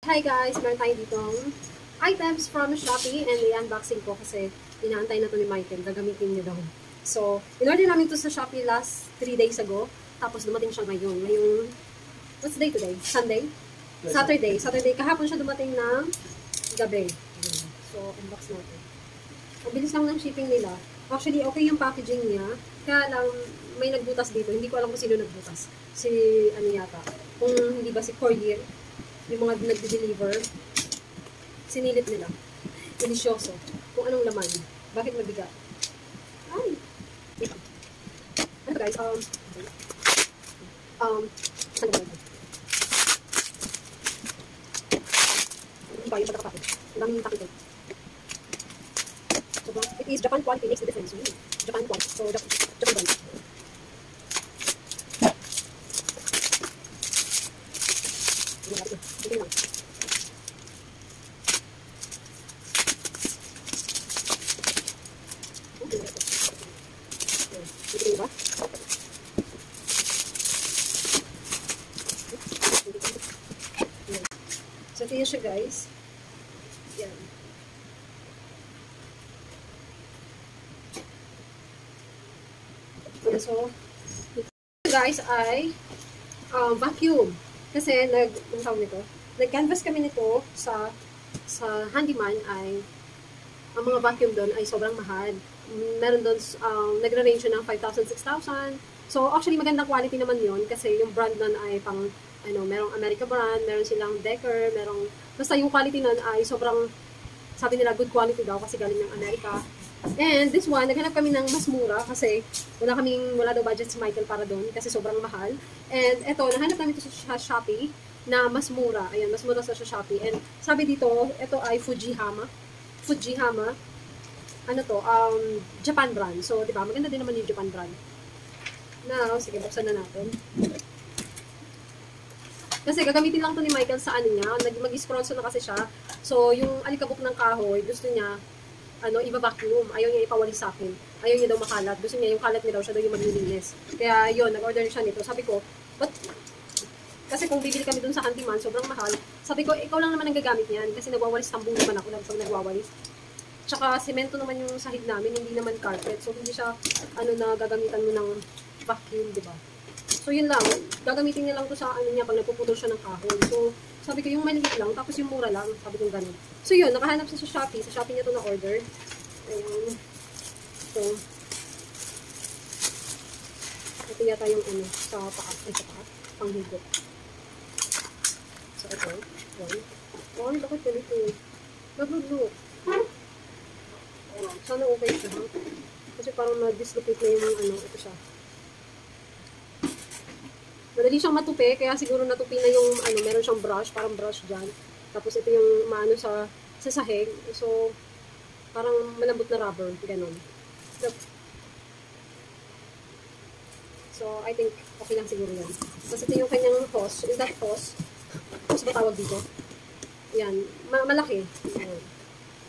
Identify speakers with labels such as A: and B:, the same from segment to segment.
A: Hi guys! Meron tayo ditong items from Shopee and i-unboxing ko kasi inaantay na to ni Michael. Gagamitin niya daw. So, in-order namin to sa Shopee last 3 days ago. Tapos dumating siya ngayon. Ngayong, what's the day today? Sunday? Saturday. Saturday. Kahapon siya dumating ng gabi. So, unbox natin. Ang bilis lang ng shipping nila. Actually, okay yung packaging niya. Kaya lang, may nagbutas dito. Hindi ko alam kung sino nagbutas. Si, ano yata. Kung hindi ba si Courier. Yung mga nagde-deliver, sinilip nila. Delisyoso. Kung anong laman. Bakit mabigat? Ay! Ano guys, saan ba ito? Iba yung pagkakapakit. Ang daming pakit. So, it is Japan quality makes the difference. Japan quality. So, Japan brand. Ito lang. Ito ba? So, ito yun siya guys. Yan. So, guys ay vacuum. Kasi nag-canvas kami nito sa handyman ay ang mga vacuum doon ay sobrang mahal. Meron doon nagre-range ng 5,000, 6,000. So actually magandang quality naman 'yon kasi yung brand doon ay pang merong America brand, meron silang Decker, basta yung quality noon ay sobrang, sabi nila good quality daw kasi galing ng Amerika. And this one, naghanap kami ng mas mura kasi wala daw budget si Michael para doon kasi sobrang mahal. And eto, nahanap namin ito sa Shopee na mas mura. Ayan, mas mura sa Shopee. And sabi dito, ito ay Fujihama. Ano to? Japan brand. So, di ba? Maganda din naman yung Japan brand. Now, sige, buksan na natin. Kasi gagamitin lang to ni Michael sa ano niya. Mag-scroll na kasi siya. So, yung alikabok ng kahoy, gusto niya iba-vacuum. Ayaw niya ipawalis sa akin. Ayaw niya daw makalat. Gusto niya yung kalat niya daw, siya daw yung maglilinis. Kaya yun, nag-order siya nito. Sabi ko, kasi kung bibili kami dun sa handyman, sobrang mahal. Sabi ko, ikaw lang naman ang gagamit niyan. Kasi nagwawalis tambong naman ako pag nagwawalis. Tsaka, semento naman yung sahig namin, hindi naman carpet. So, hindi siya, na gagamitan mo ng vacuum, di ba? So, yun lang. Gagamitin niya lang to sa niya pag nagpuputol siya ng kahoy. So, sabi ko, yung maliit lang, tapos yung mura lang. Sabi ko, ganun. So, yun, nakahanap siya sa Shopee. Sa Shopee niya to na-order. Ayun. So, ito yata yung sa paa. Ay, sa paa. Panghugot. So, ito. One. Bakit ganito? Nag-look. Sana okay siya. Kasi parang na-dislocate na yung ito siya. Madali siyang matupi, kaya siguro natupi na yung, meron siyang brush, parang brush dyan. Tapos ito yung maano sa sahig. So, parang malambot na rubber, ganun. So, I think okay lang siguro yan. Tapos ito yung kanyang hose, yung that hose ba tawag dito? Yan, malaki. Yan.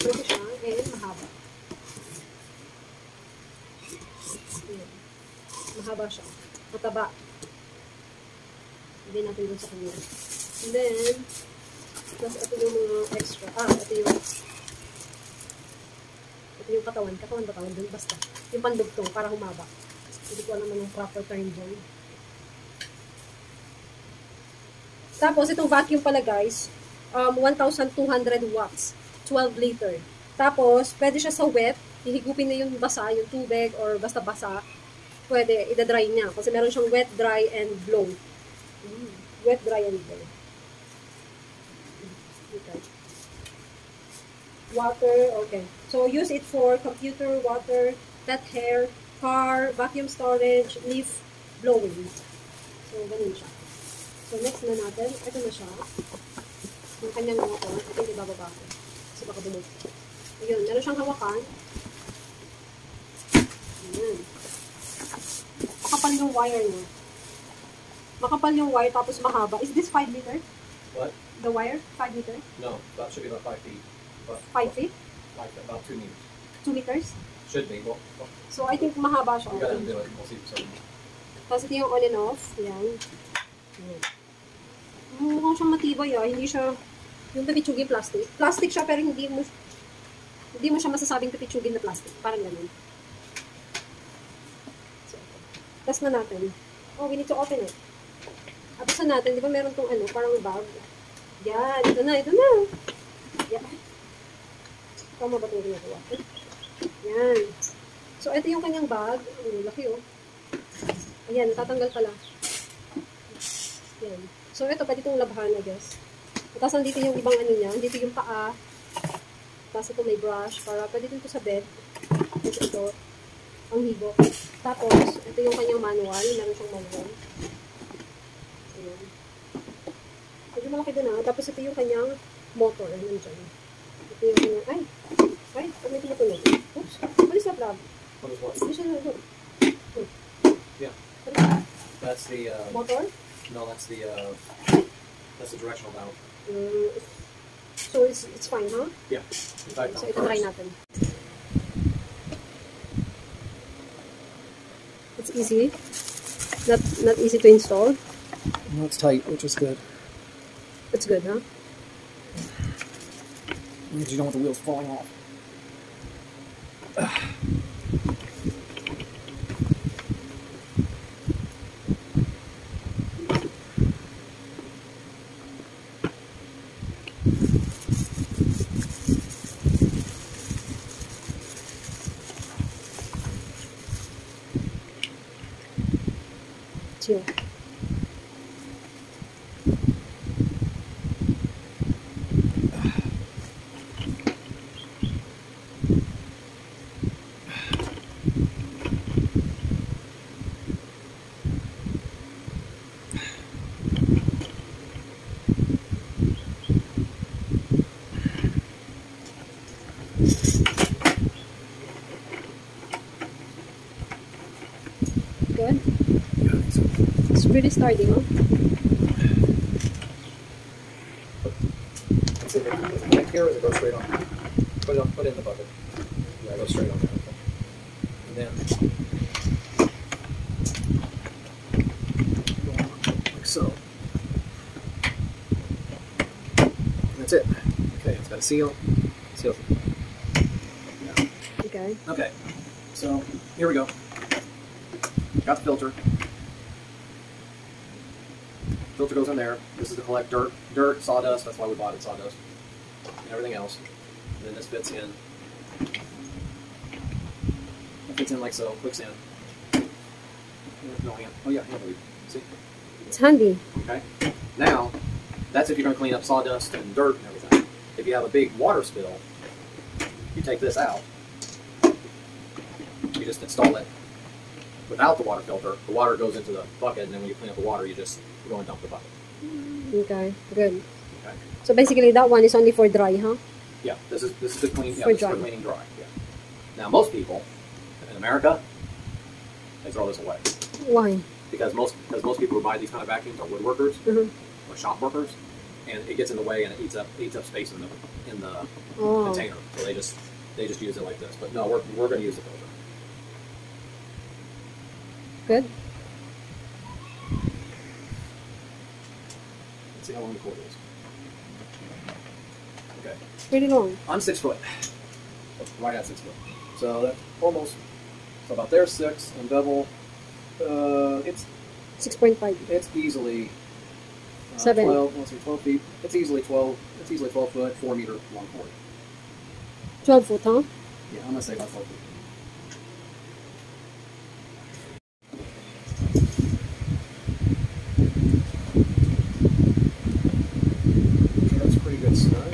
A: Malaki siya, and mahaba. Yan. Mahaba siya. Mataba. Hindi natin dun sa kanya. And then, plus ito yung mga extra. Ito yung katawan. Katawan ba tawag dun? Basta. Yung pandugtong para humaba. Hindi ko alam yung proper term dyan. Tapos, itong vacuum pala guys, 1,200 watts. 12 liter. Tapos, pwede siya sa wet. Hihigupin na yung basa, yung tubig, or basta basa. Pwede, idadry niya. Kasi meron siyang wet, dry, and blow. Wet, dry, and blow. Okay. Water, okay. So, use it for computer, water, pet hair, car, vacuum storage, leaf blowing. So, ganun siya. So, next na natin. Ito na siya. Yung kanyang motor. Ito yung ibababa ko. Kasi baka bumog. Ayun, meron siyang hawakan. Ayan. Makapal yung wire niya. Makapal yung wire tapos mahaba. Is this 5 meter?
B: What?
A: The wire? 5 meter?
B: No, that should be about 5 feet.
A: 5 feet?
B: Like about 2 meters.
A: 2 meters?
B: Should be. Well,
A: So, I think mahaba siya.
B: you gotta do it. We'll see. So,
A: Tapos ito yung on and off. Yan. Mukhang siyang matibay ah. Hindi siya Yung pipichugi plastic. Plastic siya pero hindi mo siya masasabing pipichugin na plastic. Parang ganun. So, test na natin. Oh, we need to open it. Tapos na natin, di ba meron tong ano, parang bag. Yan, ito na. Yan. Tama ba itong ginagawa? Yan. So, ito yung kanyang bag. Ang laki oh. Ayan, tatanggal pala. Yan. So, ito pa ditong labhan, I guess. Tapos, nandito yung ibang ano niya. Nandito yung paa. Tapos, ito may brush. Para pwede dito sa bed. Ito. Ang higo. Tapos, ito yung kanyang manual. Meron siyang manual. Ayan. Medyo malaki doon ah. Tapos, ito yung kanyang motor. Nandiyan. Ito yung kanyang, ay, may tumutunog. Oops. What is that, lab?
B: What is what?
A: Look.
B: Yeah. That's the,
A: Motor?
B: no, that's the directional valve.
A: So, it's fine, huh?
B: Yeah. In fact,
A: So, ito try natin. It's easy. Not easy to install.
B: No, it's tight, which is good.
A: It's good, huh?
B: Means you don't want the wheels falling off.
A: Chill. Good. It's pretty sturdy, huh?
B: Is it connect here or does it go straight on? Put it in the bucket. Yeah, go straight on there. Okay. And then like so. That's it. Okay, it's got a seal. Seal. Yeah.
A: Okay.
B: Okay. So here we go. Got the filter. Filter goes in there. This is to collect dirt, sawdust. That's why we bought it, sawdust, and everything else. And then this fits in. It fits in like so. Clicks in. No hand. Oh yeah, hand. See?
A: It's handy.
B: Okay. Now, that's if you're going to clean up sawdust and dirt and everything. If you have a big water spill, you take this out. You just install it without the water filter. The water goes into the bucket, and then when you clean up the water, you just go and dump the bucket.
A: Okay, good.
B: Okay.
A: So basically, that one is only for dry, huh?
B: Yeah, this is the clean. Yeah,
A: For
B: this is
A: dry.
B: for cleaning dry. Yeah. Now, most people in America, they throw this away
A: Why?
B: because most people who buy these kind of vacuums are woodworkers or shop workers, and it gets in the way and it eats up space in the
A: Oh,
B: container. So they just use it like this. But no, we're going to use the filter.
A: good.
B: Let's see how long the cord is. Okay.
A: Pretty long.
B: I'm 6 foot. Right at 6 foot. So that's almost. So about there 6 and Bevel. It's
A: 6.5.
B: It's easily
A: 7.
B: 12. Let's see, 12 feet. It's easily 12. It's easily 12 foot, 4 meter long cord.
A: 12 foot, huh?
B: Yeah, I'm gonna say about 12 feet. Okay, that's pretty good snug.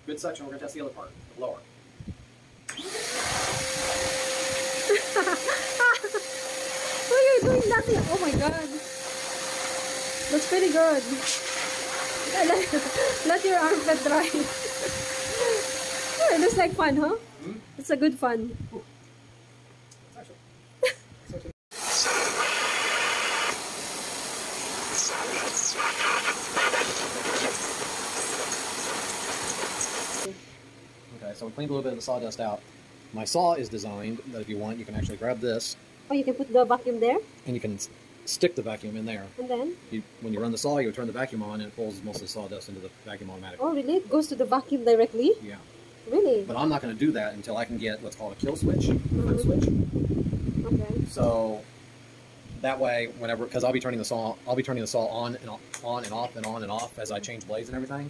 B: Good suction. We're gonna test the other part, the blower.
A: Why are you doing that? Oh my god. That's pretty good. Let your armpit dry. just like fun, huh?
B: Hmm?
A: It's a good fun.
B: Actually, it's actually okay, so we cleaned a little bit of the sawdust out. My saw is designed that if you want, you can actually grab this
A: Oh, you can put the vacuum there,
B: and you can stick the vacuum in there.
A: and then.
B: When you run the saw, you turn the vacuum on and it pulls most of the sawdust into the vacuum automatically.
A: Oh, really? It goes to the vacuum directly?
B: Yeah.
A: Really?
B: But I'm not going to do that until I can get what's called a kill switch, flip switch.
A: Okay.
B: So that way, whenever, because I'll be turning the saw on and off as I change blades and everything.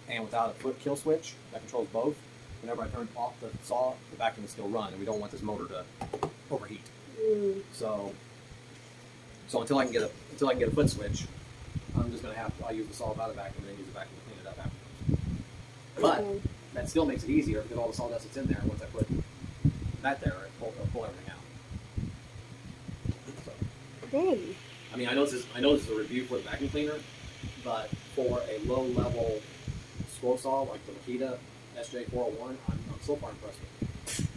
B: And without a flip kill switch that controls both, whenever I turn off the saw, the vacuum will still run, and we don't want this motor to overheat. So until I can get a foot switch, I'm just going to I'll use the saw without a vacuum and then use the vacuum to clean it up afterwards. But that still makes it easier because all the sawdust that's in there, once I put that there, it'll pull everything out. So,
A: Really?
B: I mean, I know this is a review for the vacuum cleaner, but for a low-level scroll saw like the Makita SJ401, I'm so far impressed with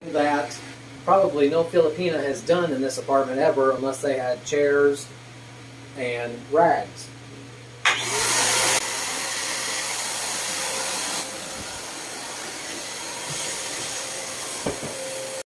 B: it. That probably no Filipina has done in this apartment ever, unless they had chairs and rags.